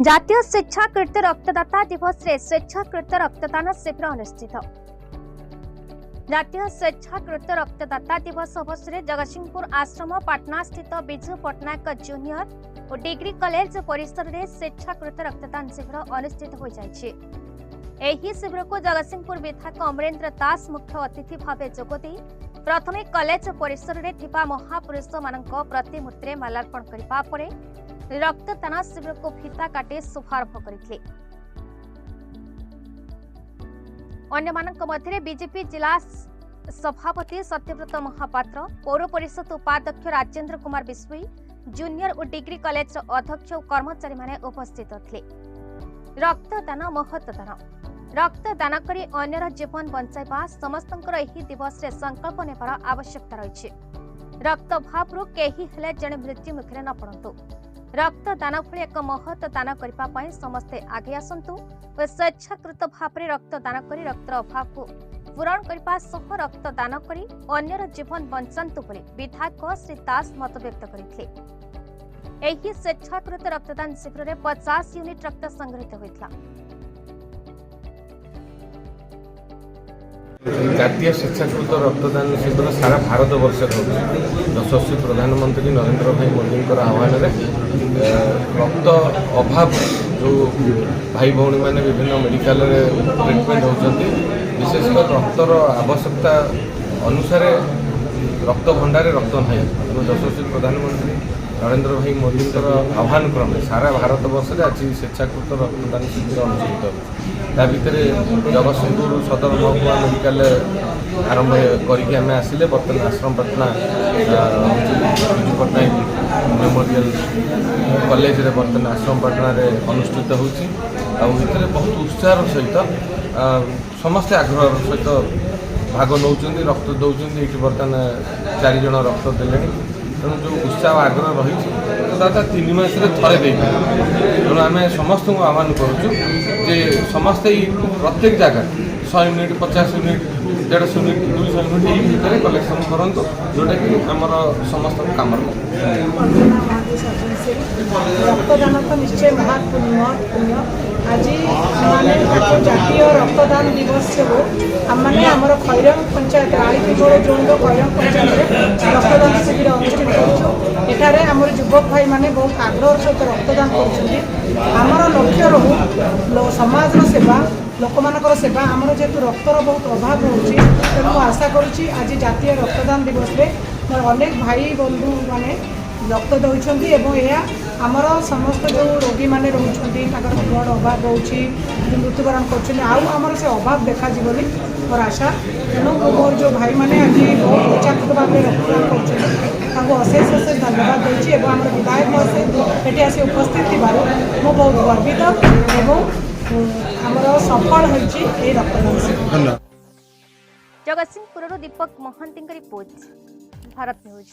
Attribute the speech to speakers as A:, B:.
A: जातीय स्वेच्छाकृत रक्तदाता दिवस रे स्वेच्छाकृत रक्तदान शिविर अनुष्ठित। जातीय स्वेच्छाकृत रक्तदाता दिवस अवसर में जगतसिंहपुर आश्रम पाटना स्थित बिजू पट्टनायक जूनियर और डिग्री कॉलेज परिसर में स्वेच्छाकृत रक्तदान शिविर अनुष्ठित हो जाइए। एही शिविर को जगतसिंहपुर विधायक अमरेंद्र दास मुख्य अतिथि भाव जोगदे प्रथमे कॉलेज परिसर में थिबा महापुरुष मानक प्रतिमूर्ति में माल्यार्पण करबा परे रक्तदान शिविर को फीता काटे शुभारंभ करथिले। अन्य मानक मध्य बीजेपी जिला सभापति सत्यव्रत महापात्र, पौर परिषद उपाध्यक्ष राजेंद्र कुमार बिस्वी, जूनियर और डिग्री कॉलेज अध्यक्ष और कर्मचारी माने उपस्थित थे। रक्तदान महत्वदान रक्तदान करी अन्यर जीवन बंचाइबा समस्तंकर एही दिवस रे संकल्प नेबार आवश्यकता रही। रक्त भावरू केही हेले जने मृत्यु मुखरे न पड़ंतु। रक्तदान भली एक महत्व दान करबा पई समस्ते आगे आसंतु और स्वेच्छाकृत भाव रक्तदान करी रक्तर अभाव को पूरण करबा सह रक्तदान करी अन्यर जीवन बंचांतु बोली विधायक श्री दास मत व्यक्त करथिले। एही स्वेच्छाकृत रक्तदान शिविर रे 50 यूनिट रक्त संग्रहित होइतला।
B: जातीय स्वेच्छाकृत रक्तदान शिविर सारा भारत वर्ष यशस्वी प्रधानमंत्री नरेंद्र भाई मोदी आह्वान रक्त अभाव जो भाई भौणी मैंने विभिन्न मेडिकल ट्रिटमेंट होती विशेषकर रक्तर आवश्यकता अनुसार रक्त भंडार रक्त ना तेणु यशस्वी प्रधानमंत्री नरेंद्र भाई मोदी आह्वान क्रमे सारा भारत वर्ष आज स्वेच्छाकृत रक्तदान शिविर अनुष्ठित हो भितर जगतसिंहपुर सदर महकुमा मेडिकल आरंभ करके आम आसिले बर्तमान आश्रम पटना बिजू पट्टनायक मेमोरियल कॉलेज रे बर्तमान आश्रम पटना रे अनुष्ठित होची बहुत उत्साह सहित समस्ते आग्रह सहित भाग नौ रक्त दौरान ये बर्तमान 4 जन रक्त देले तेणु जो उत्साह आग्रह रही दादा 3 मास थे तेणु आम समस्त आह्वान करुचु जे समस्ते प्रत्येक जगह 100 यूनिट 50 यूनिट 150 यूनिट 200 यूनिट यही भितर कलेक्शन करूँ जोटा कि आमर समस्त कम
C: रक्तदान तो निश्चय महत्वपूर्ण आज मैंने जातीय रक्तदान दिवस हो आमने आमर खैरंग पंचायत आईपिगोड़ जोन खैरंग पंचायत रक्तदान शिविर अनुष्ठित करें आमर युवक भाई मैंने बहुत आग्रह सहित रक्तदान कर लक्ष्य रो समाज सेवा लोक मानकर सेवा आमर जेहेतु रक्तर बहुत अभाव रोचे तेणु आशा करुँच आज जातीय रक्तदान दिवस में अनेक भाई बंधु मैंने रक्त दौरान यह आमर समस्त जो रोगी मैंने रोचे ब्लड अभाव रोचे मृत्युवरण कर से अभाव देखा मोर आशा तेणु मोर जो भाई मैंने आज बहुत इच्छाकृत भाव रक्तदान कर अशेष अशेष धन्यवाद देती आम विधायक महोदय ये आसी उपस्थित थी बहुत गर्वित आमर सफल होती रक्तदान।
A: जगतसिंहपुर दीपक महांती रिपोर्ट, भारत न्यूज।